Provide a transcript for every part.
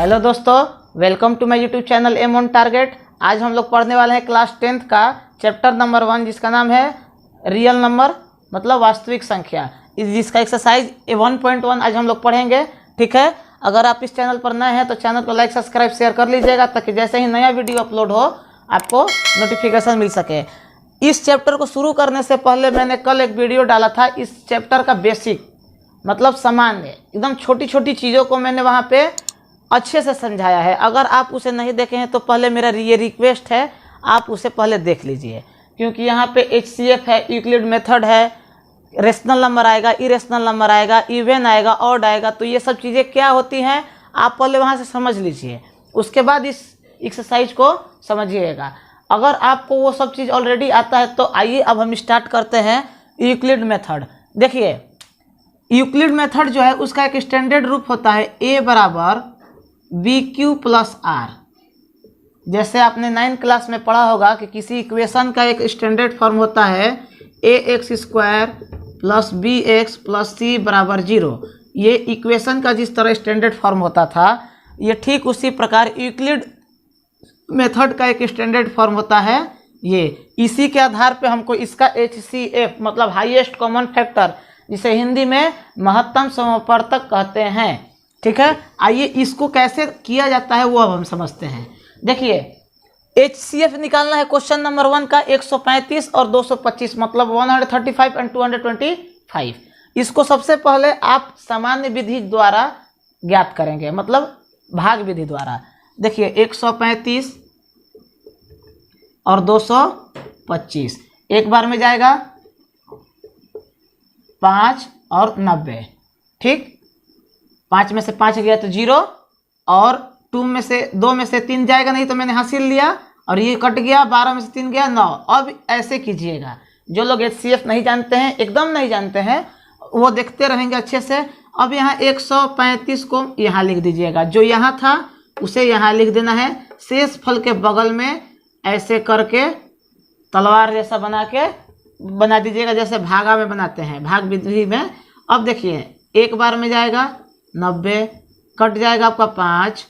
Hello दोस्तों, welcome to my YouTube channel aim on target. आज हम लोग पढ़ने वाले हैं क्लास 10th का चैप्टर नंबर 1 जिसका नाम है रियल नंबर मतलब वास्तविक संख्या। जिसका एक्सरसाइज 1.1 आज हम लोग पढ़ेंगे। ठीक है, अगर आप इस चैनल पर नए हैं तो चैनल को लाइक सब्सक्राइब शेयर कर लीजिएगा ताकि जैसे ही नया वीडियो अपलोड हो आपको नोटिफिकेशन मिल सके। इस चैप्टर को शुरू करने से पहले मैंने कल एक वीडियो डाला था इस चैप्टर का बेसिक मतलब सामान्य एकदम छोटी छोटी चीज़ों को मैंने वहाँ पे अच्छे से समझाया है। अगर आप उसे नहीं देखे हैं तो पहले मेरा ये रिक्वेस्ट है आप उसे पहले देख लीजिए, क्योंकि यहाँ पे HCF है, यूक्लिड मेथड है, रेशनल नंबर आएगा, इरेशनल नंबर आएगा, इवन आएगा, ऑड आएगा। तो ये सब चीज़ें क्या होती हैं आप पहले वहाँ से समझ लीजिए, उसके बाद इस एक्सरसाइज को समझिएगा। अगर आपको वो सब चीज़ ऑलरेडी आता है तो आइए अब हम स्टार्ट करते हैं यूक्लिड मेथड। देखिए, यूक्लिड मेथड जो है उसका एक स्टैंडर्ड रूप होता है A बराबर BQ प्लस R। जैसे आपने 9th क्लास में पढ़ा होगा कि किसी इक्वेशन का एक स्टैंडर्ड फॉर्म होता है AX square plus BX plus C बराबर 0। ये इक्वेशन का जिस तरह स्टैंडर्ड फॉर्म होता था ये ठीक उसी प्रकार यूक्लिड मेथड का एक स्टैंडर्ड फॉर्म होता है। ये इसी के आधार पे हमको इसका HCF मतलब हाईएस्ट कॉमन फैक्टर, जिसे हिंदी में महत्तम समवर्तक कहते हैं। ठीक है, आइए इसको कैसे किया जाता है वो अब हम समझते हैं। देखिए, HCF निकालना है क्वेश्चन नंबर 1 का 135 और 225 मतलब 135 एंड 225। इसको सबसे पहले आप सामान्य विधि द्वारा ज्ञात करेंगे मतलब भाग विधि द्वारा। देखिए, 135 और 225 एक बार में जाएगा 5 और 90। ठीक, 5 में से 5 गया तो 0 और 2 में से 3 जाएगा, नहीं तो मैंने हासिल लिया और ये कट गया, 12 में से 3 गया 9। अब ऐसे कीजिएगा। जो लोग HCF नहीं जानते हैं, एकदम नहीं जानते हैं, वो देखते रहेंगे अच्छे से। अब यहाँ 135 को यहाँ लिख दीजिएगा, जो यहाँ था उसे यहाँ लिख देना है। शेष फल के बगल में ऐसे करके तलवार जैसा बना दीजिएगा, जैसे भागा में बनाते हैं भाग विधि में। अब देखिए, एक बार में जाएगा 90, कट जाएगा आपका 5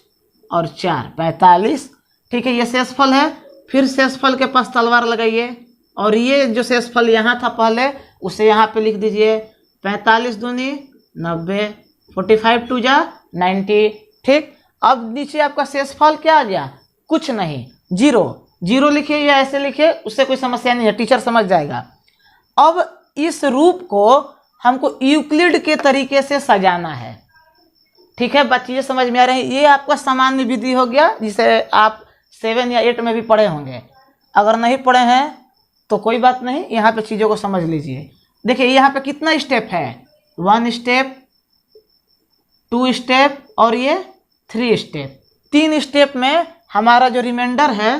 और 4 45। ठीक है, ये शेषफल है। फिर शेषफल के पास तलवार लगाइए और ये जो शेषफल यहाँ था पहले उसे यहाँ पे लिख दीजिए। 45 दूनी 90, 45 टू जा 90। ठीक, अब नीचे आपका शेषफल क्या आ गया? कुछ नहीं, 0 लिखिए या ऐसे लिखिए, उससे कोई समस्या नहीं है, टीचर समझ जाएगा। अब इस रूप को हमको यूक्लिड के तरीके से सजाना है। ठीक है, बच्चे समझ में आ रहे हैं? ये आपका सामान्य विधि हो गया जिसे आप 7 या 8 में भी पढ़े होंगे। अगर नहीं पढ़े हैं तो कोई बात नहीं, यहाँ पे चीज़ों को समझ लीजिए। देखिए, यहाँ पे कितना स्टेप है? 1 स्टेप, 2 स्टेप और ये 3 स्टेप। 3 स्टेप में हमारा जो रिमाइंडर है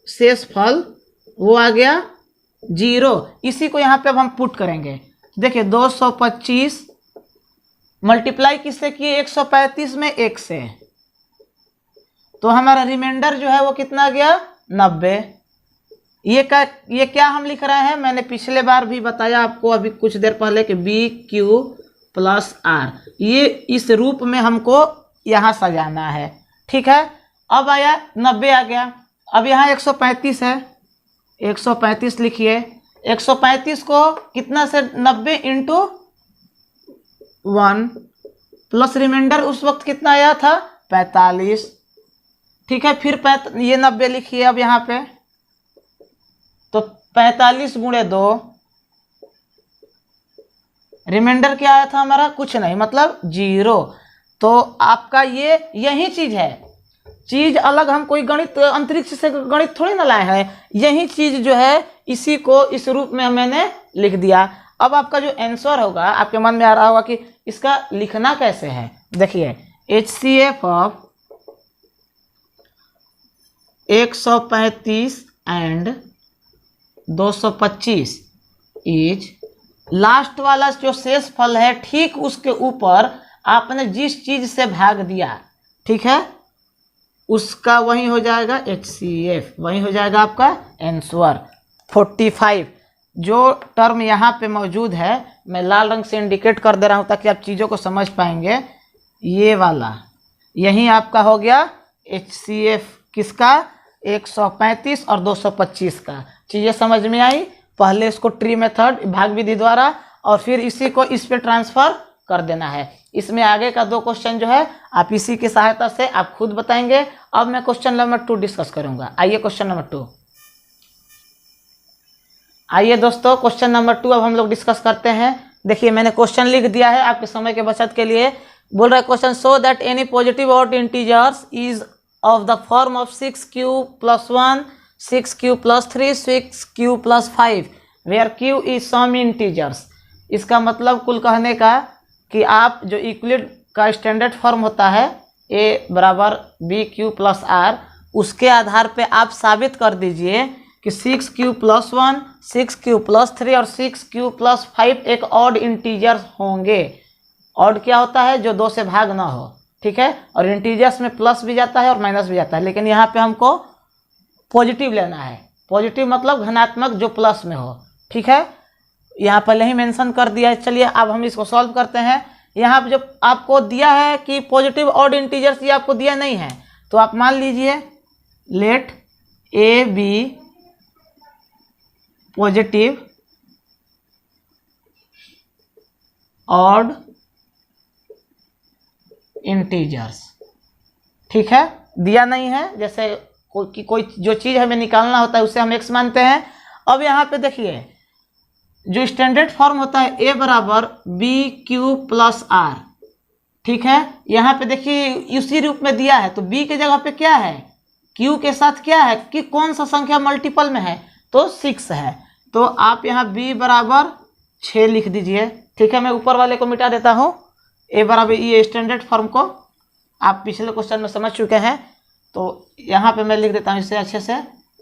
शेषफल वो आ गया 0। इसी को यहाँ पे अब हम पुट करेंगे। देखिए, 225 मल्टीप्लाई किससे किए? 135 में 1 से, तो हमारा रिमाइंडर जो है वो कितना गया? 90। ये क्या हम लिख रहे हैं? मैंने पिछले बार भी बताया आपको अभी कुछ देर पहले कि BQ प्लस R। ये इस रूप में हमको यहाँ सजाना है। ठीक है, अब आया 90 आ गया। अब यहाँ 135 है, 135 लिखिए। 135 को कितना से 90 इंटू 1 प्लस रिमाइंडर उस वक्त कितना आया था? 45। ठीक है, फिर ये 90 लिखिए अब यहाँ पे, तो 45 गुणे 2, रिमाइंडर क्या आया था हमारा? कुछ नहीं मतलब 0। तो आपका ये यही चीज है, चीज अलग हम कोई गणित अंतरिक्ष से गणित थोड़ी ना लाए हैं। यही चीज जो है इसी को इस रूप में मैंने लिख दिया। अब आपका जो आंसर होगा आपके मन में आ रहा होगा कि इसका लिखना कैसे है। देखिए, HCF of 135 and 225 is, last वाला जो शेष फल है ठीक उसके ऊपर आपने जिस चीज से भाग दिया, ठीक है, उसका वही हो जाएगा HCF, वही हो जाएगा आपका आंसर 45। जो टर्म यहाँ पे मौजूद है मैं लाल रंग से इंडिकेट कर दे रहा हूँ ताकि आप चीज़ों को समझ पाएंगे। ये वाला यही आपका हो गया HCF किसका 135 और 225 का। चीज़ें समझ में आई। पहले इसको ट्री मेथड भाग विधि द्वारा और फिर इसी को इस पे ट्रांसफर कर देना है। इसमें आगे का 2 क्वेश्चन जो है आप इसी की सहायता से आप खुद बताएंगे। अब मैं क्वेश्चन नंबर 2 डिस्कस करूंगा। आइए क्वेश्चन नंबर 2। आइए दोस्तों क्वेश्चन नंबर 2 अब हम लोग डिस्कस करते हैं। देखिए मैंने क्वेश्चन लिख दिया है आपके समय के बचत के लिए। बोल रहा है question, so that any positive odd integers is of the form of 6q + 1, 6q + 3, 6q + 5 where q is some integers. इसका मतलब कुल कहने का कि आप जो यूक्लिड का स्टैंडर्ड फॉर्म होता है a = bq + r, उसके आधार पे आप साबित कर दीजिए कि 6q + 1, 6q + 3 और 6q + 5 एक ऑड इंटीजर्स होंगे। ऑड क्या होता है? जो 2 से भाग ना हो, ठीक है। और इंटीजर्स में प्लस भी जाता है और माइनस भी जाता है, लेकिन यहाँ पे हमको पॉजिटिव लेना है। पॉजिटिव मतलब धनात्मक जो प्लस में हो, ठीक है। यहाँ पहले ही मेंशन कर दिया है। चलिए अब हम इसको सॉल्व करते हैं। यहाँ पे जब आपको दिया है कि पॉजिटिव ऑड इंटीजर्स, ये आपको दिया नहीं है, तो आप मान लीजिए let a b positive odd integers, ठीक है। दिया नहीं है, जैसे कोई जो चीज़ हमें निकालना होता है उसे हम x मानते हैं। अब यहाँ पे देखिए जो स्टैंडर्ड फॉर्म होता है a = bq + r, ठीक है। यहाँ पे देखिए उसी रूप में दिया है, तो b के जगह पे क्या है? q के साथ क्या है कि कौन सा संख्या मल्टीपल में है? तो 6 है। तो आप यहाँ b = 6 लिख दीजिए, ठीक है। मैं ऊपर वाले को मिटा देता हूँ। a = ये स्टैंडर्ड फॉर्म को आप पिछले क्वेश्चन में समझ चुके हैं, तो यहाँ पे मैं लिख देता हूँ इसे अच्छे से।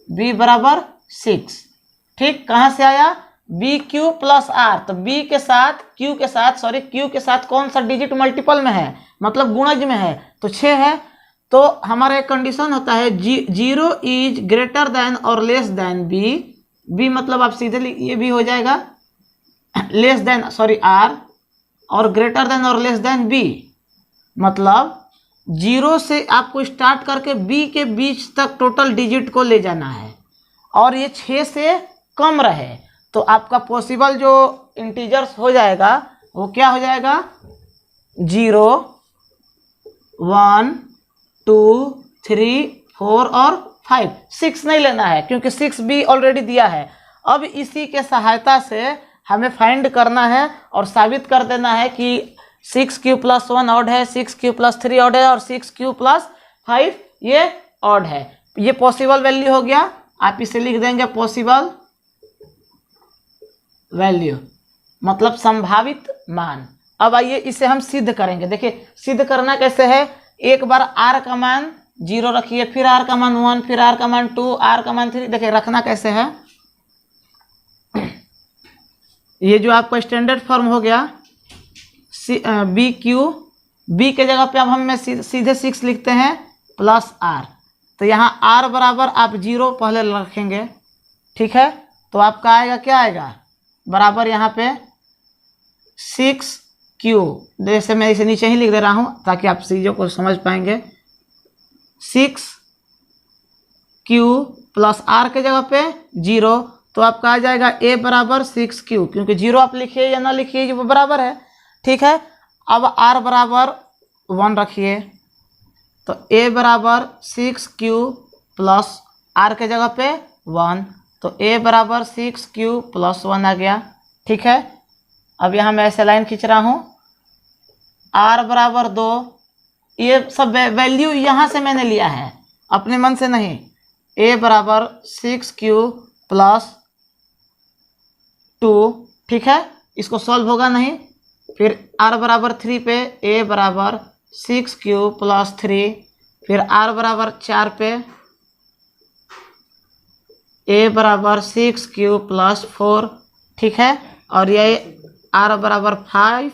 b = 6, ठीक। कहाँ से आया? bq + r, तो b के साथ q के साथ कौन सा डिजिट मल्टीपल में है? मतलब गुणज में है, तो 6 है। तो हमारा एक कंडीशन होता है 0 इज ग्रेटर देन और लेस देन b मतलब आप सीधे ये भी हो जाएगा लेस देन r और ग्रेटर देन और लेस देन b, मतलब 0 से आपको स्टार्ट करके b के बीच तक टोटल डिजिट को ले जाना है और ये 6 से कम रहे। तो आपका पॉसिबल जो इंटीजर्स हो जाएगा वो क्या हो जाएगा? 0, 1, 2, 3, 4 और 5। 6 नहीं लेना है क्योंकि 6b ऑलरेडी दिया है। अब इसी के सहायता से हमें फाइंड करना है और साबित कर देना है कि 6q + 1 ऑड है, 6q + 3 ऑड है और 6q + 5 ये ऑड है। ये पॉसिबल वैल्यू हो गया। आप इसे लिख देंगे पॉसिबल वैल्यू, मतलब संभावित मान। अब आइए इसे हम सिद्ध करेंगे। देखिए सिद्ध करना कैसे है? एक बार r का मान 0 रखिए, फिर r का मान 1, फिर r का मान 2, r का मान 3। देखिए रखना कैसे है? ये जो आपका स्टैंडर्ड फॉर्म हो गया bq, b के जगह पे अब हम सीधे 6 लिखते हैं + r। तो यहाँ r बराबर आप 0 पहले रखेंगे, ठीक है। तो आपका आएगा क्या आएगा? बराबर यहाँ पे 6q, जैसे मैं इसे नीचे ही लिख दे रहा हूँ ताकि आप चीज़ों को समझ पाएंगे। 6q + r के जगह पे 0, तो आपका आ जाएगा a = 6q, क्योंकि 0 आप लिखिए या ना लिखिए वो बराबर है, ठीक है। अब r = 1 रखिए, तो a = 6q + r के जगह पे 1, तो a = 6q + 1 आ गया, ठीक है। अब यहाँ मैं ऐसे लाइन खींच रहा हूँ। r = 2, ये सब वैल्यू यहाँ से मैंने लिया है, अपने मन से नहीं। a = 6q + 2, ठीक है। इसको सॉल्व होगा नहीं। फिर r = 3 पे a = 6q + 3, फिर r = 4 पे a = 6q + 4, ठीक है। और ये r = 5,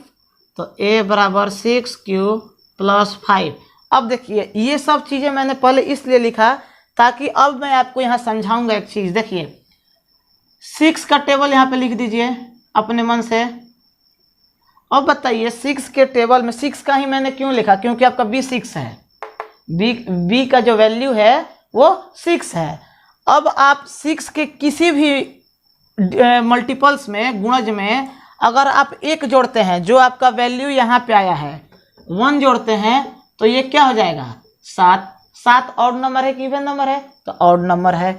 तो a = 6q + 5। अब देखिए ये सब चीज़ें मैंने पहले इसलिए लिखा ताकि अब मैं आपको यहाँ समझाऊंगा एक चीज़। देखिए 6 का टेबल यहाँ पे लिख दीजिए अपने मन से। अब बताइए 6 के टेबल में 6 का ही मैंने क्यों लिखा? क्योंकि आपका b 6 है, बी का जो वैल्यू है वो 6 है। अब आप 6 के किसी भी मल्टीपल्स में, गुणज में अगर आप 1 जोड़ते हैं, जो आपका वैल्यू यहाँ पे आया है 1 जोड़ते हैं, तो ये क्या हो जाएगा 7। 7 ऑड नंबर है कि इवन नंबर है? तो ऑड नंबर है।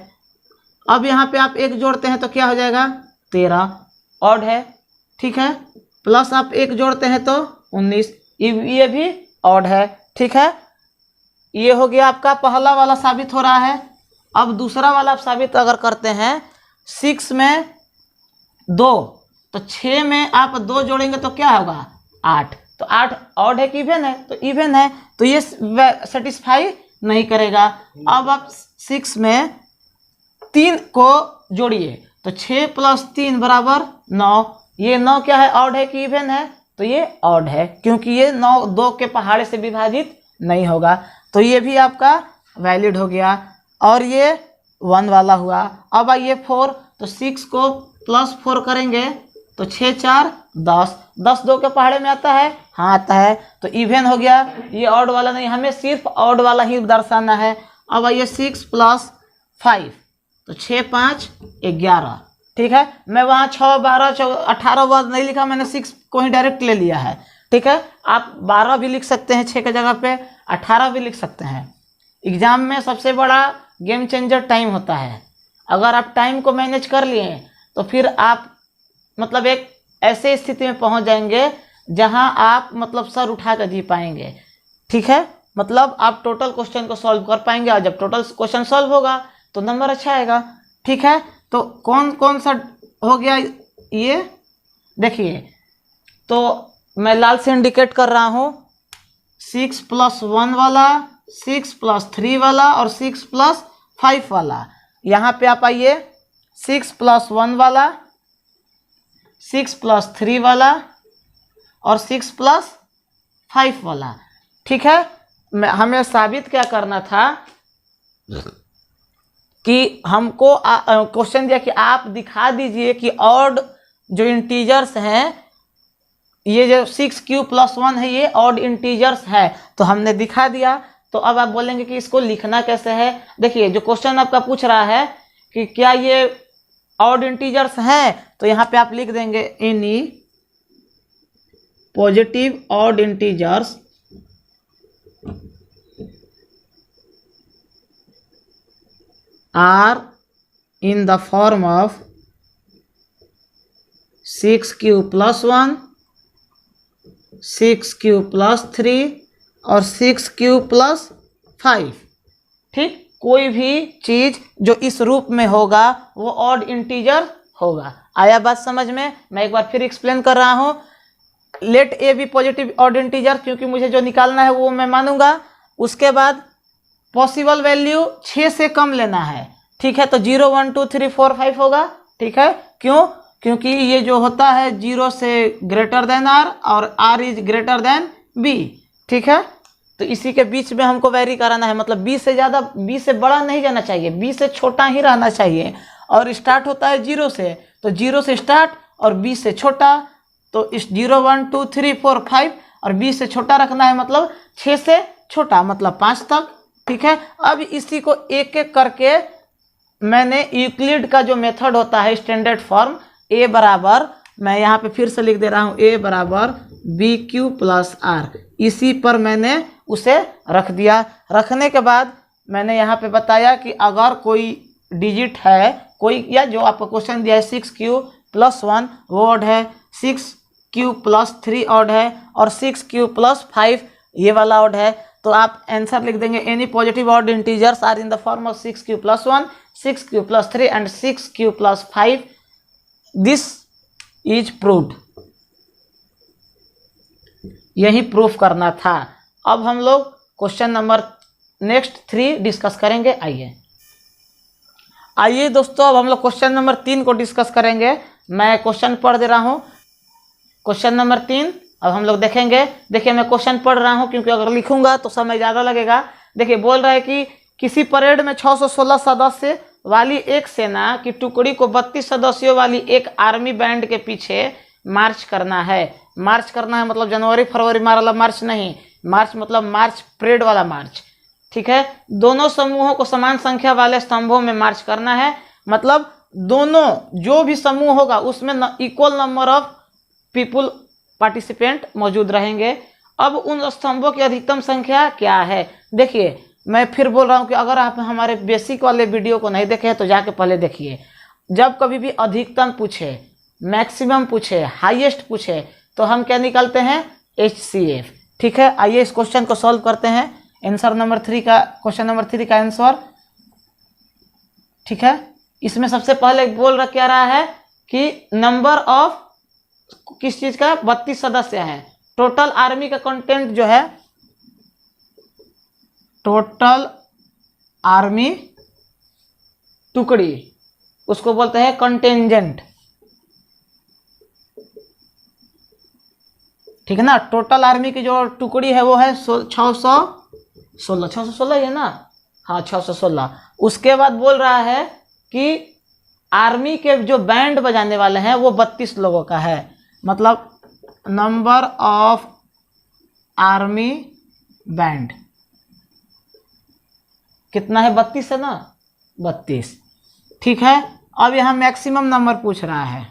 अब यहाँ पे आप 1 जोड़ते हैं तो क्या हो जाएगा 13, ऑड है, ठीक है। प्लस आप 1 जोड़ते हैं तो 19, ये भी ऑड है, ठीक है। ये हो गया आपका पहला वाला साबित हो रहा है। अब दूसरा वाला आप साबित अगर करते हैं, 6 में 2, तो 6 में आप 2 जोड़ेंगे तो क्या होगा 8। तो 8 ऑड है कि इवन है? तो इवन है, तो ये सेटिस्फाई नहीं करेगा। अब आप 6 में 3 को जोड़िए, तो 6 + 3 = 9। ये 9 क्या है, ऑड है कि इवन है? तो ये ऑड है, क्योंकि ये 9 2 के पहाड़े से विभाजित नहीं होगा। तो ये भी आपका वैलिड हो गया। और ये 1 वाला हुआ। अब आइए 4, तो 6 को +4 करेंगे तो 6 × 4 = 10। 10 2 के पहाड़े में आता है? हाँ आता है, तो इवन हो गया। ये ऑड वाला नहीं, हमें सिर्फ ऑड वाला ही दर्शाना है। अब आइए 6 + 5, तो 6 × 5 = 11, ठीक है। मैं वहाँ 6 12 18 वर्ड नहीं लिखा, मैंने 6 को ही डायरेक्ट ले लिया है, ठीक है। आप 12 भी लिख सकते हैं 6 के जगह पे, 18 भी लिख सकते हैं। एग्जाम में सबसे बड़ा गेम चेंजर टाइम होता है। अगर आप टाइम को मैनेज कर लिए तो फिर आप मतलब एक ऐसे स्थिति में पहुंच जाएंगे जहां आप मतलब सर उठा कर जी पाएंगे, ठीक है। मतलब आप टोटल क्वेश्चन को सॉल्व कर पाएंगे, और जब टोटल क्वेश्चन सॉल्व होगा तो नंबर अच्छा आएगा, ठीक है। तो कौन कौन सा हो गया ये देखिए, तो मैं लाल से इंडिकेट कर रहा हूँ। 6 + 1 वाला, 6 + 3 वाला और 6 + 5 वाला। यहाँ पे आप आइए, 6 + 1 वाला, 6 + 3 वाला और 6 + 5 वाला, ठीक है। हमें साबित क्या करना था कि हमको क्वेश्चन दिया कि आप दिखा दीजिए कि ऑड जो इंटीजर्स हैं, ये जो 6³ + 1 है ये ऑड इंटीजर्स है, तो हमने दिखा दिया। तो अब आप बोलेंगे कि इसको लिखना कैसे है। देखिए जो क्वेश्चन आपका पूछ रहा है कि क्या ये ऑड इंटीजर्स हैं, तो यहाँ पे आप लिख देंगे any positive odd integers are in the form of 6³ + 1, 6³ + 3 और 6³ + 5, ठीक। कोई भी चीज जो इस रूप में होगा वो ऑड इंटीजर होगा। आया बात समझ में? मैं एक बार फिर एक्सप्लेन कर रहा हूँ। Let a b positive odd integer, क्योंकि मुझे जो निकालना है वो मैं मानूंगा। उसके बाद पॉसिबल वैल्यू 6 से कम लेना है, ठीक है। तो 0 1 2 3 4 5 होगा, ठीक है। क्यों? क्योंकि ये जो होता है 0 से ग्रेटर देन आर और r is greater than b, ठीक है। तो इसी के बीच में हमको वेरी कराना है, मतलब बी से ज़्यादा, बी से बड़ा नहीं जाना चाहिए, बी से छोटा ही रहना चाहिए। और स्टार्ट होता है 0 से, तो 0 से स्टार्ट और बी से छोटा। तो इस 0 1 2 3 4 5 और बी से छोटा रखना है, मतलब 6 से छोटा, मतलब 5 तक, ठीक है। अब इसी को एक एक करके मैंने यूक्लिड का जो मेथड होता है स्टैंडर्ड फॉर्म, ए बराबर, मैं यहाँ पे फिर से लिख दे रहा हूँ, ए बराबर BQ + R, इसी पर मैंने उसे रख दिया। रखने के बाद मैंने यहाँ पे बताया कि अगर कोई डिजिट है, कोई या जो आपको क्वेश्चन दिया है 6³ + 1 वो ऑड है, 6³ + 3 ऑड है और 6³ + 5 ये वाला ऑड है। तो आप आंसर लिख देंगे any positive odd integers are in the form of 6³ + 1, 6³ + 3 and 6³ + 5, this is proved. यही प्रूफ करना था। अब हम लोग क्वेश्चन नंबर नेक्स्ट 3 डिस्कस करेंगे। आइए दोस्तों, अब हम लोग क्वेश्चन नंबर 3 को डिस्कस करेंगे। मैं क्वेश्चन पढ़ दे रहा हूँ। क्वेश्चन नंबर 3 अब हम लोग देखेंगे। देखिए मैं क्वेश्चन पढ़ रहा हूँ क्योंकि अगर लिखूंगा तो समय ज़्यादा लगेगा। देखिए बोल रहा है कि किसी परेड में 616 सदस्य वाली एक सेना की टुकड़ी को 32 सदस्यों वाली एक आर्मी बैंड के पीछे मार्च करना है। मार्च करना है मतलब जनवरी फरवरी वाला मार्च नहीं, मार्च मतलब मार्च परेड वाला मार्च। ठीक है। दोनों समूहों को समान संख्या वाले स्तंभों में मार्च करना है, मतलब दोनों जो भी समूह होगा उसमें equal number of people participant मौजूद रहेंगे। अब उन स्तंभों की अधिकतम संख्या क्या है? देखिए मैं फिर बोल रहा हूँ कि अगर आप हमारे बेसिक वाले वीडियो को नहीं देखे तो जाके पहले देखिए। जब कभी भी अधिकतम पूछे, मैक्सिमम पूछे, हाईएस्ट पूछे तो हम क्या निकालते हैं? HCF। ठीक है, आइए इस क्वेश्चन को सॉल्व करते हैं। आंसर नंबर 3 का, क्वेश्चन नंबर 3 का आंसर, ठीक है। इसमें सबसे पहले बोल रहा क्या रहा है कि नंबर ऑफ किस चीज का? 32 सदस्य हैं। टोटल आर्मी का कंटेंट जो है, टोटल आर्मी टुकड़ी, उसको बोलते हैं कंटेंजेंट, ठीक है ना। टोटल आर्मी की जो टुकड़ी है वो है 616 है ना, हाँ 616। उसके बाद बोल रहा है कि आर्मी के जो बैंड बजाने वाले हैं वो 32 लोगों का है, मतलब नंबर ऑफ आर्मी बैंड कितना है? 32 है ना, 32, ठीक है। अब यहाँ मैक्सिमम नंबर पूछ रहा है।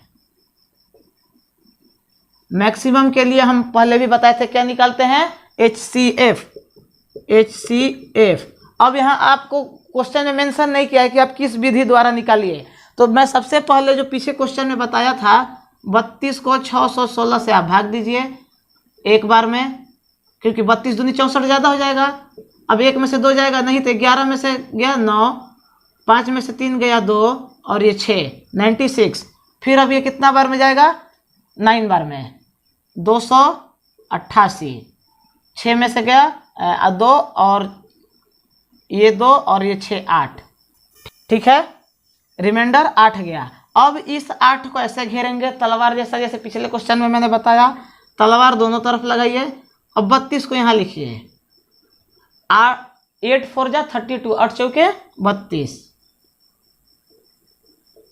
मैक्सिमम के लिए हम पहले भी बताए थे क्या निकालते हैं? HCF। अब यहाँ आपको क्वेश्चन में मेंशन नहीं किया है कि आप किस विधि द्वारा निकालिए, तो मैं सबसे पहले जो पीछे क्वेश्चन में बताया था 32 को 616 से आप भाग दीजिए एक बार में, क्योंकि 32 दूनी 64 ज़्यादा हो जाएगा। अब 1 में से 2 जाएगा नहीं तो 11 में से गया 9, 5 में से 3 गया 2 और ये 6, 96। फिर अब ये कितना बार में जाएगा? 9 बार में, 288। 6 में से गया 2 और ये 2 और ये 6, 8, ठीक है। रिमाइंडर 8 गया। अब इस 8 को ऐसे घेरेंगे तलवार जैसा, जैसे पिछले क्वेश्चन में मैंने बताया, तलवार दोनों तरफ लगाइए। अब 32 को यहाँ लिखिए, 8 4 जा 32, 8 चौके 32,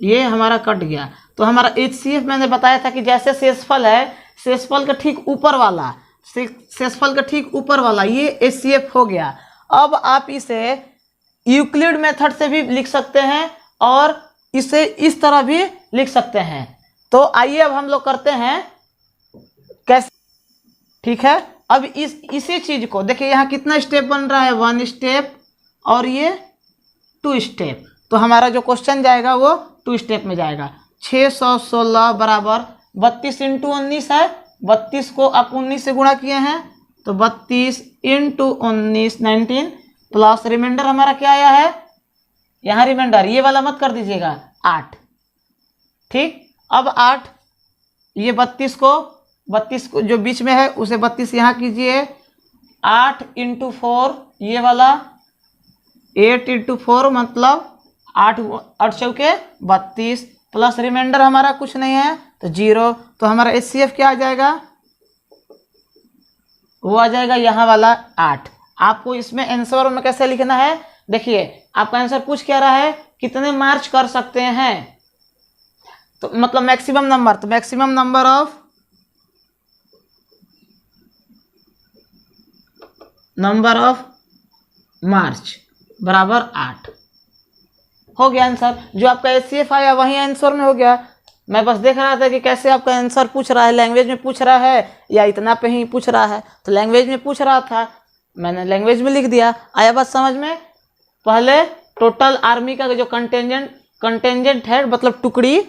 ये हमारा कट गया। तो हमारा HCF मैंने बताया था कि जैसे शेषफल है, शेषफल का ठीक ऊपर वाला, शेषफल का ठीक ऊपर वाला ये HCF हो गया। अब आप इसे यूक्लिड मेथड से भी लिख सकते हैं और इसे इस तरह भी लिख सकते हैं। तो आइए अब हम लोग करते हैं कैसे, ठीक है। अब इसी चीज को देखिए, यहाँ कितना स्टेप बन रहा है? 1 स्टेप और ये 2 स्टेप। तो हमारा जो क्वेश्चन जाएगा वो 2 स्टेप में जाएगा। 616 बराबर 32 इंटू 19 है, 32 को आप 19 से गुणा किए हैं तो 32 इंटू 19 19, प्लस रिमाइंडर हमारा क्या आया है? यहाँ रिमाइंडर ये वाला मत कर दीजिएगा, 8, ठीक। अब 8, ये 32 को जो बीच में है उसे 32 यहाँ कीजिए, 8 इंटू 4 ये वाला, 8 इंटू 4 मतलब 8 चौके 32, प्लस रिमाइंडर हमारा कुछ नहीं है तो 0। तो हमारा HCF क्या आ जाएगा? वो आ जाएगा यहाँ वाला 8। आपको इसमें आंसर में कैसे लिखना है? देखिए आपका आंसर पूछ क्या रहा है? कितने मार्च कर सकते हैं, तो मतलब मैक्सिमम नंबर, तो मैक्सिमम नंबर ऑफ मार्च बराबर 8 हो गया आंसर। जो आपका HCF आया वही आंसर में हो गया। मैं बस देख रहा था कि कैसे आपका आंसर पूछ रहा है, लैंग्वेज में पूछ रहा है या इतना पे ही पूछ रहा है। तो लैंग्वेज में पूछ रहा था, मैंने लैंग्वेज में लिख दिया। आया बात समझ में? पहले टोटल आर्मी का जो कंटेंजेंट है, मतलब टुकड़ी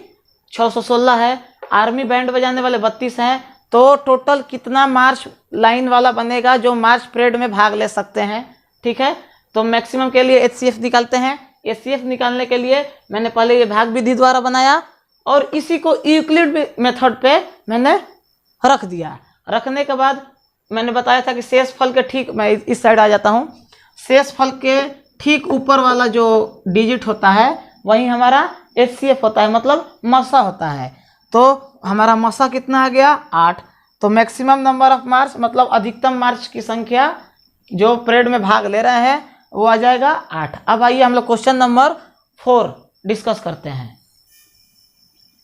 616 है, आर्मी बैंड बजाने वाले 32 हैं, तो टोटल कितना मार्च लाइन वाला बनेगा जो मार्च परेड में भाग ले सकते हैं, ठीक है। तो मैक्सिमम के लिए HCF निकालते हैं। HCF निकालने के लिए मैंने पहले ये भाग विधि द्वारा बनाया और इसी को यूक्लिड मेथड पे मैंने रख दिया। रखने के बाद मैंने बताया था कि शेषफल के ठीक, मैं इस साइड आ जाता हूँ, शेषफल के ठीक ऊपर वाला जो डिजिट होता है वही हमारा HCF होता है, मतलब मसा होता है। तो हमारा मसा कितना आ गया? 8। तो मैक्सिमम नंबर ऑफ मार्च मतलब अधिकतम मार्च की संख्या जो परेड में भाग ले रहे हैं वो आ जाएगा 8। अब आइए हम लोग क्वेश्चन नंबर 4 डिस्कस करते हैं।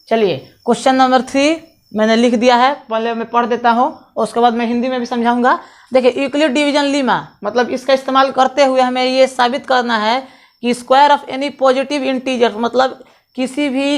चलिए क्वेश्चन नंबर 3 मैंने लिख दिया है, पहले मैं पढ़ देता हूँ, उसके बाद मैं हिंदी में भी समझाऊंगा। देखिए यूक्लिड डिवीजन लीमा मतलब इसका इस्तेमाल करते हुए हमें ये साबित करना है कि square of any positive integer मतलब किसी भी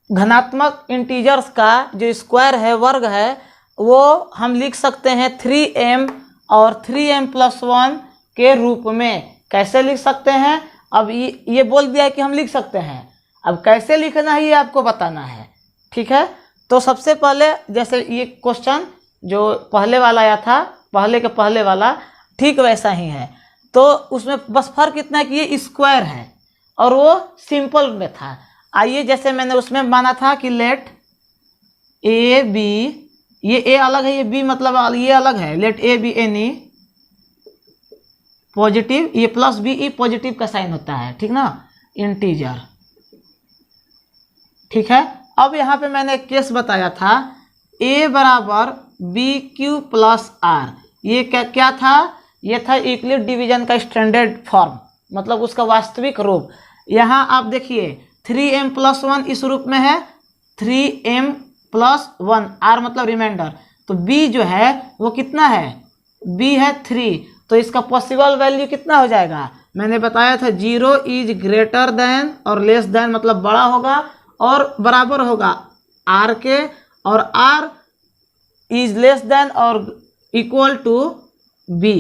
धनात्मक इंटीजर्स का जो स्क्वायर है वर्ग है वो हम लिख सकते हैं 3m और 3m+1 के रूप में। कैसे लिख सकते हैं? अब ये बोल दिया है कि हम लिख सकते हैं, अब कैसे लिखना है ये आपको बताना है। ठीक है, तो सबसे पहले जैसे ये क्वेश्चन जो पहले वाला आया था, पहले के पहले वाला ठीक वैसा ही है। तो उसमें बस फर्क इतना है कि ये स्क्वायर है और वो सिंपल में था। आइए जैसे मैंने उसमें माना था कि लेट ए बी, ये ए अलग है, ये बी मतलब ये अलग है। Let a b any positive, ये प्लस बी ई पॉजिटिव का साइन होता है, ठीक ना, इंटीजर। ठीक है, अब यहाँ पे मैंने एक केस बताया था a बराबर बी क्यू प्लस आर। ये क्या था? ये था यूक्लिड डिवीजन का स्टैंडर्ड फॉर्म मतलब उसका वास्तविक रूप। यहाँ आप देखिए 3m+1 इस रूप में है, 3m+1 r मतलब रिमाइंडर। तो b जो है वो कितना है? b है 3, तो इसका पॉसिबल वैल्यू कितना हो जाएगा? मैंने बताया था 0 इज ग्रेटर देन और लेस देन मतलब बड़ा होगा और बराबर होगा r के, और r इज लेस देन और इक्वल टू b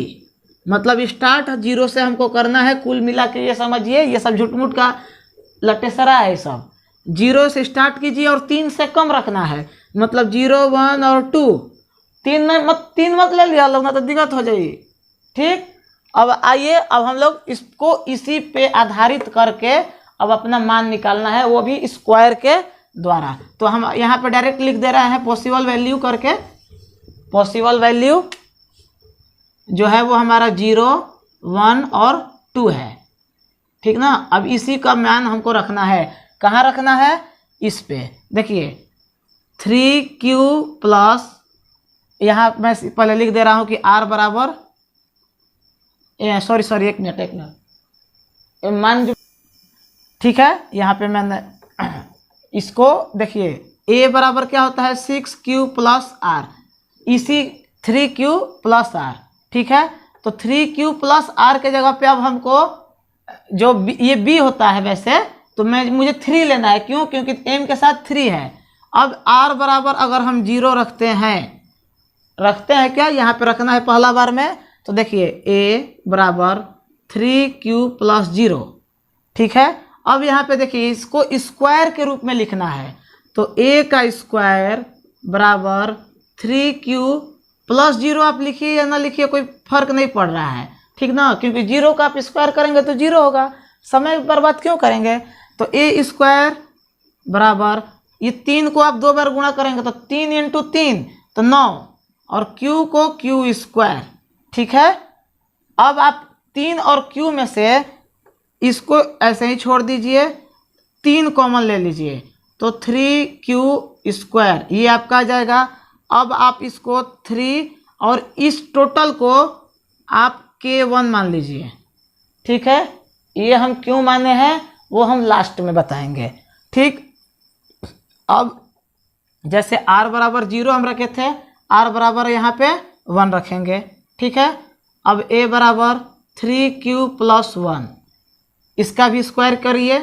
मतलब स्टार्ट 0 से हमको करना है। कुल मिला के ये समझिए ये सब झूठ-मूठ का लटेसरा है सब। 0 से स्टार्ट कीजिए और 3 से कम रखना है मतलब 0 1 और 2। 3 मत ले लिया लोग ना तो दिक्कत हो जाएगी। ठीक, अब आइए अब हम लोग इसको इसी पे आधारित करके अब अपना मान निकालना है, वो भी स्क्वायर के द्वारा। तो हम यहाँ पे डायरेक्ट लिख दे रहे हैं पॉसिबल वैल्यू करके। पॉसिबल वैल्यू जो है वो हमारा 0 1 और 2 है, ठीक ना। अब इसी का मान हमको रखना है, कहाँ रखना है? इस पे देखिए 3q प्लस, यहाँ मैं पहले लिख दे रहा हूँ कि r बराबर सॉरी एक मिनट मान जो, ठीक है। यहाँ पे मैंने इसको देखिए a बराबर क्या होता है? 6q प्लस r, इसी 3q प्लस r, ठीक है। तो 3q प्लस r के जगह पे अब हमको जो ये b होता है वैसे तो मुझे 3 लेना है। क्यों? क्योंकि m के साथ 3 है। अब r बराबर अगर हम 0 रखते हैं क्या? यहाँ पे रखना है पहला बार में। तो देखिए a बराबर 3q प्लस 0, ठीक है। अब यहाँ पे देखिए इसको स्क्वायर के रूप में लिखना है। तो a का स्क्वायर बराबर 3q प्लस 0 आप लिखिए या ना लिखिए कोई फर्क नहीं पड़ रहा है, ठीक ना, क्योंकि 0 का आप स्क्वायर करेंगे तो 0 होगा, समय बर्बाद क्यों करेंगे। तो a स्क्वायर बराबर ये 3 को आप 2 बार गुणा करेंगे तो 3 × 3 तो 9 और q को q स्क्वायर, ठीक है। अब आप 3 और q में से इसको ऐसे ही छोड़ दीजिए, 3 कॉमन ले लीजिए तो 3q स्क्वायर ये आपका आ जाएगा। अब आप इसको 3 और इस टोटल को आप k1 मान लीजिए, ठीक है। ये हम क्यों माने हैं वो हम लास्ट में बताएंगे, ठीक। अब जैसे r बराबर 0 हम रखे थे, r बराबर यहाँ पे 1 रखेंगे, ठीक है। अब a बराबर 3q प्लस 1, इसका भी स्क्वायर करिए,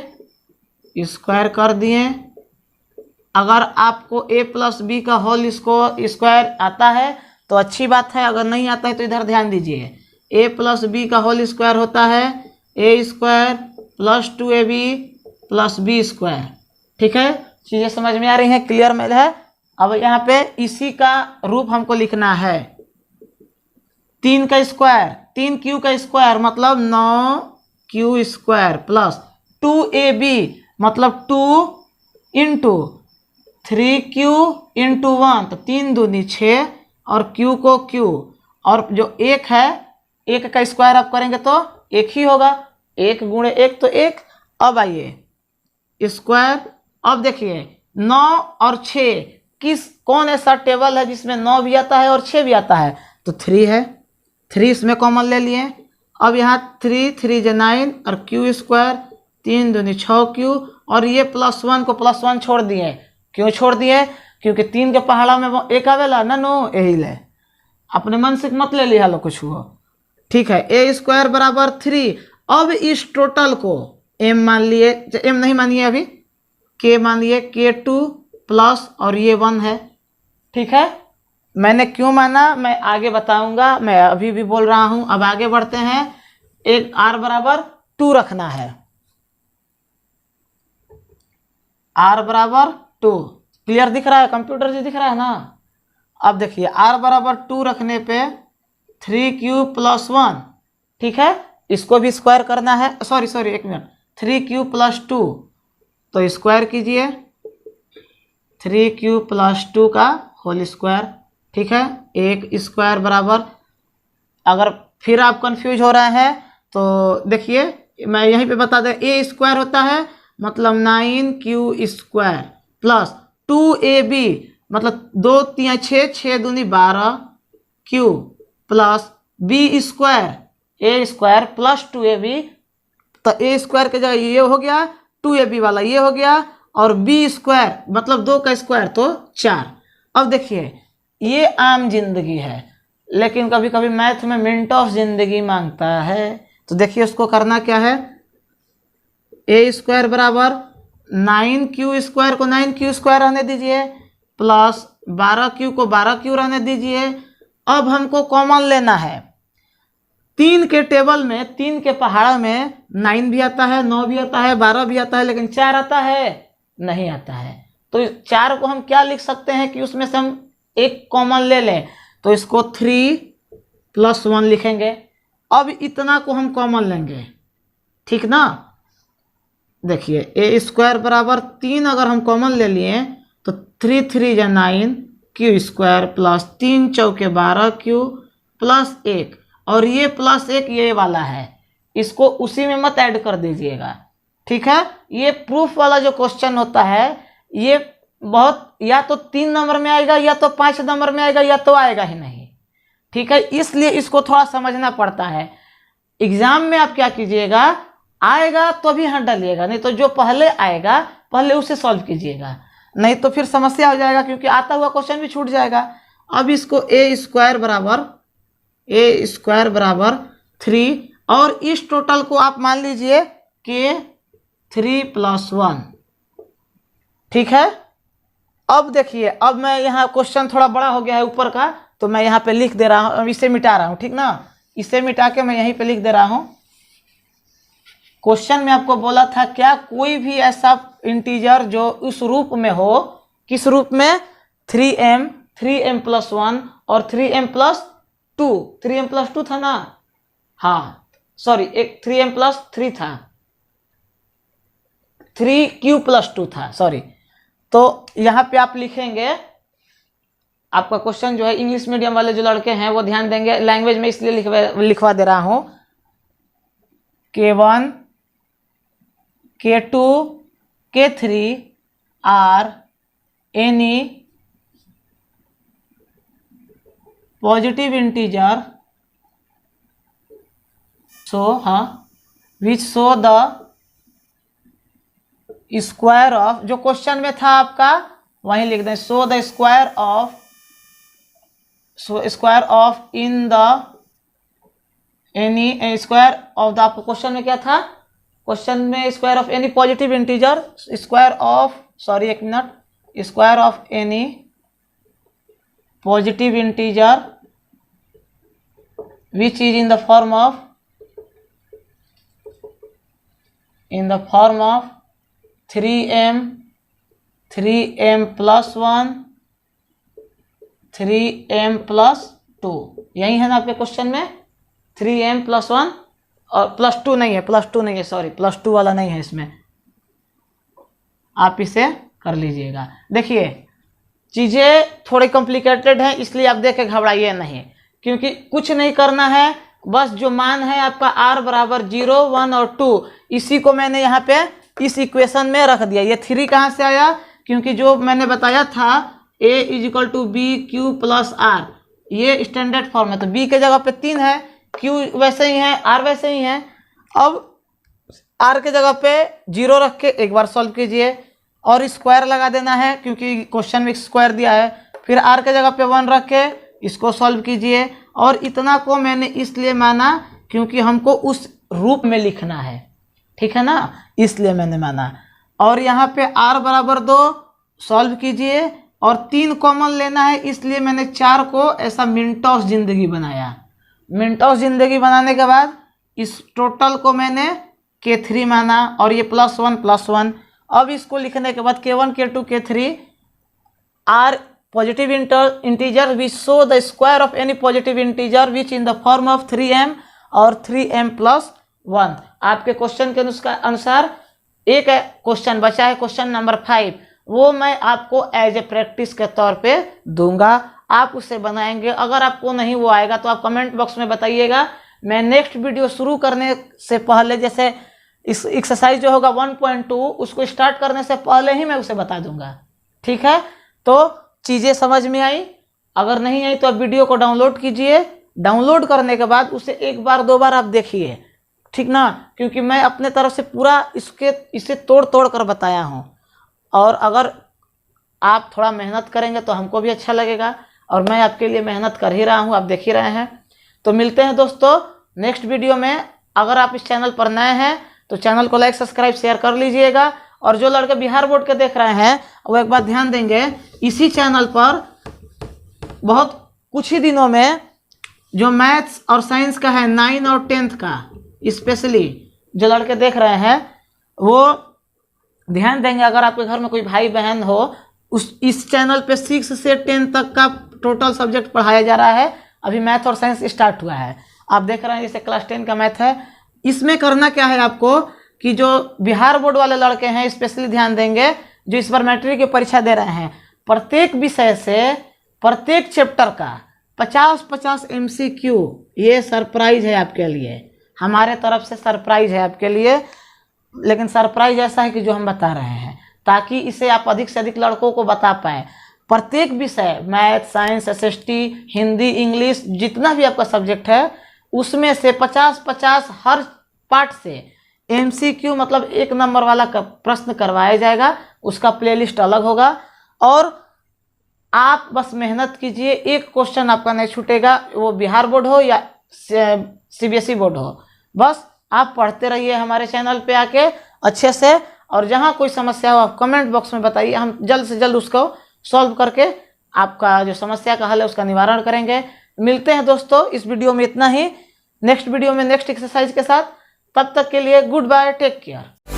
स्क्वायर कर दिए। अगर आपको a प्लस बी का होल इसको स्क्वायर आता है तो अच्छी बात है, अगर नहीं आता है तो इधर ध्यान दीजिए। a प्लस बी का होल स्क्वायर होता है a square plus 2ab plus b square, ठीक है। चीज़ें समझ में आ रही हैं? क्लियर में है? अब यहाँ पे इसी का रूप हमको लिखना है। 3 का स्क्वायर, 3q का स्क्वायर मतलब 9q स्क्वायर प्लस 2ab मतलब 2 इंटू 3q इंटू 1 तो 3 दूनी 6 और q को q, और जो 1 है 1 का स्क्वायर आप करेंगे तो 1 ही होगा, 1 गुणे 1 तो 1। अब आइए स्क्वायर, अब देखिए 9 और 6 कौन ऐसा टेबल है जिसमें 9 भी आता है और 6 भी आता है? तो 3 है, 3 इसमें कॉमन ले लिए। अब यहाँ 3 3 × 9 और q स्क्वायर 3 दूनी 6q, और ये +1 को +1 छोड़ दिए। क्यों छोड़ दिए? क्योंकि 3 के पहाड़ा में 1 आवेला ना, नो यही ले। अपने मन से मत ले लिया लो कुछ हुआ, ठीक है। ए स्क्वायर बराबर 3। अब इस टोटल को m मान लिए, m नहीं मानिए अभी, k मान लिए, k2 प्लस और ये 1 है, ठीक है। मैंने क्यों माना मैं आगे बताऊंगा, मैं अभी भी बोल रहा हूं। अब आगे बढ़ते हैं। एक r बराबर 2 रखना है, r बराबर 2। क्लियर दिख रहा है कंप्यूटर जी, दिख रहा है ना। अब देखिए r बराबर 2 रखने पे 3 प्लस 1, ठीक है। इसको भी स्क्वायर करना है, सॉरी एक मिनट, 3 प्लस 2, तो स्क्वायर कीजिए 3 प्लस 2 का होल स्क्वायर, ठीक है। एक स्क्वायर बराबर, अगर फिर आप कंफ्यूज हो रहे हैं तो देखिए मैं यहीं पे बता दें, ए स्क्वायर होता है मतलब 9q स्क्वायर प्लस 2ab मतलब 2 3 6 6 दूनी 12q प्लस बी स्क्वायर ए स्क्वायर प्लस 2ab। तो ए स्क्वायर के जगह ये हो गया, 2ab वाला ये हो गया, और बी स्क्वायर मतलब 2 का स्क्वायर तो 4। अब देखिए ये आम जिंदगी है, लेकिन कभी कभी मैथ में मिनट ऑफ जिंदगी मांगता है। तो देखिए उसको करना क्या है, ए स्क्वायर बराबर 9q स्क्वायर को 9q स्क्वायर रहने दीजिए प्लस 12q को 12q रहने दीजिए। अब हमको कॉमन लेना है। 3 के टेबल में, 3 के पहाड़ में 9 भी आता है, 9 भी आता है, 12 भी आता है, लेकिन 4 आता है नहीं आता है। तो 4 को हम क्या लिख सकते हैं कि उसमें से हम एक कॉमन ले लें, तो इसको 3 प्लस 1 लिखेंगे। अब इतना को हम कॉमन लेंगे, ठीक ना। देखिए ए स्क्वायर बराबर 3 अगर हम कॉमन ले लिए तो 3 3 या 9q स्क्वायर प्लस 3 चौके 12q प्लस 1, और ये प्लस 1 ये वाला है, इसको उसी में मत ऐड कर दीजिएगा, ठीक है। ये प्रूफ वाला जो क्वेश्चन होता है ये बहुत या तो 3 नंबर में आएगा या तो 5 नंबर में आएगा या तो आएगा ही नहीं, ठीक है। इसलिए इसको थोड़ा समझना पड़ता है। एग्जाम में आप क्या कीजिएगा, आएगा तो भी हाँ डालिएगा, नहीं तो जो पहले आएगा पहले उसे सॉल्व कीजिएगा, नहीं तो फिर समस्या हो जाएगा, क्योंकि आता हुआ क्वेश्चन भी छूट जाएगा। अब इसको ए स्क्वायर बराबर 3, और इस टोटल को आप मान लीजिए कि 3 प्लस 1, ठीक है। अब देखिए, अब मैं यहाँ क्वेश्चन थोड़ा बड़ा हो गया है ऊपर का, तो मैं यहाँ पे लिख दे रहा हूँ, इसे मिटा रहा हूँ, ठीक ना। इसे मिटा के मैं यहीं पे लिख दे रहा हूँ। क्वेश्चन में आपको बोला था क्या कोई भी ऐसा इंटीजर जो उस रूप में हो, किस रूप में, 3m प्लस 1 और 3m प्लस 2, 3m प्लस 2 था ना, हाँ सॉरी, एक 3m प्लस 3 था, 3q प्लस 2 था, सॉरी। तो यहाँ पे आप लिखेंगे, आपका क्वेश्चन जो है इंग्लिश मीडियम वाले जो लड़के हैं वो ध्यान देंगे, लैंग्वेज में इसलिए लिखवा दे रहा हूं, k1 k2 k3 are any positive integer which show the square of, जो क्वेश्चन में था आपका वहीं लिख दें, show the square of in the any square of the, आपको क्वेश्चन में क्या था, क्वेश्चन में square of any positive integer, square of, sorry एक minute, square of any positive integer which is in the form of 3m plus 1 3m plus 2, यही है ना आपके क्वेश्चन में, 3m प्लस 1 और प्लस 2 नहीं है, सॉरी प्लस 2 वाला नहीं है इसमें, आप इसे कर लीजिएगा। देखिए चीज़ें थोड़ी कॉम्प्लिकेटेड हैं, इसलिए आप देख के घबराइए नहीं, क्योंकि कुछ नहीं करना है, बस जो मान है आपका r बराबर 0 1 और 2, इसी को मैंने यहाँ पे इस इक्वेशन में रख दिया। ये 3 कहाँ से आया, क्योंकि जो मैंने बताया था a is equal to b q plus r, ये स्टैंडर्ड फॉर्म है, तो b के जगह पे 3 है, q वैसे ही है, r वैसे ही है। अब r के जगह पे 0 रख के एक बार सॉल्व कीजिए और स्क्वायर लगा देना है, क्योंकि क्वेश्चन में स्क्वायर दिया है, फिर r के जगह पे 1 रख के इसको सॉल्व कीजिए। और इतना को मैंने इसलिए माना क्योंकि हमको उस रूप में लिखना है, ठीक है ना, इसलिए मैंने माना। और यहाँ पे r बराबर 2 सॉल्व कीजिए और 3 कॉमन लेना है, इसलिए मैंने 4 को ऐसा मिनटोस जिंदगी बनाया। मिनटोस जिंदगी बनाने के बाद इस टोटल को मैंने K3 माना और ये +1 अब इसको लिखने के बाद K1 K2 K3 are positive integer which show the square of any positive integer which in the form of 3m और 3m+1। आपके क्वेश्चन के अनुसार एक क्वेश्चन बचा है, क्वेश्चन नंबर 5, वो मैं आपको एज ए प्रैक्टिस के तौर पे दूंगा, आप उसे बनाएंगे। अगर आपको नहीं वो आएगा तो आप कमेंट बॉक्स में बताइएगा। मैं नेक्स्ट वीडियो शुरू करने से पहले, जैसे इस एक्सरसाइज जो होगा 1.2 उसको स्टार्ट करने से पहले ही मैं उसे बता दूंगा, ठीक है। तो चीज़ें समझ में आई? अगर नहीं आई तो आप वीडियो को डाउनलोड कीजिए, डाउनलोड करने के बाद उसे एक बार 2 बार आप देखिए, ठीक ना, क्योंकि मैं अपने तरफ से पूरा इसे तोड़ तोड़ कर बताया हूँ। और अगर आप थोड़ा मेहनत करेंगे तो हमको भी अच्छा लगेगा, और मैं आपके लिए मेहनत कर ही रहा हूँ, आप देख ही रहे हैं। तो मिलते हैं दोस्तों नेक्स्ट वीडियो में। अगर आप इस चैनल पर नए हैं तो चैनल को लाइक सब्सक्राइब शेयर कर लीजिएगा। और जो लड़के बिहार बोर्ड के देख रहे हैं वो एक बात ध्यान देंगे, इसी चैनल पर बहुत कुछ ही दिनों में जो मैथ्स और साइंस का है 9 और 10th का, स्पेशली जो लड़के देख रहे हैं वो ध्यान देंगे। अगर आपके घर में कोई भाई बहन हो, इस चैनल पे 6 से 10 तक का टोटल सब्जेक्ट पढ़ाया जा रहा है। अभी मैथ और साइंस स्टार्ट हुआ है, आप देख रहे हैं, जैसे क्लास 10 का मैथ है। इसमें करना क्या है आपको कि जो बिहार बोर्ड वाले लड़के हैं स्पेशली ध्यान देंगे, जो इस बार मैट्रिक की परीक्षा दे रहे हैं, प्रत्येक विषय से प्रत्येक चैप्टर का 50-50 MCQ, ये सरप्राइज है आपके लिए, हमारे तरफ से सरप्राइज है आपके लिए। लेकिन सरप्राइज ऐसा है कि जो हम बता रहे हैं, ताकि इसे आप अधिक से अधिक लड़कों को बता पाएँ। प्रत्येक विषय, math, science, SST, Hindi, English, जितना भी आपका सब्जेक्ट है उसमें से 50-50 हर पार्ट से MCQ मतलब 1 नंबर वाला प्रश्न करवाया जाएगा। उसका प्लेलिस्ट अलग होगा और आप बस मेहनत कीजिए, एक क्वेश्चन आपका नहीं छूटेगा, वो बिहार बोर्ड हो या CBSE बोर्ड हो। बस आप पढ़ते रहिए हमारे चैनल पे आके अच्छे से, और जहाँ कोई समस्या हो आप कमेंट बॉक्स में बताइए, हम जल्द से जल्द उसको सॉल्व करके आपका जो समस्या का हल है उसका निवारण करेंगे। मिलते हैं दोस्तों इस वीडियो में इतना ही, नेक्स्ट वीडियो में नेक्स्ट एक्सरसाइज के साथ। तब तक के लिए गुड बाय, टेक केयर।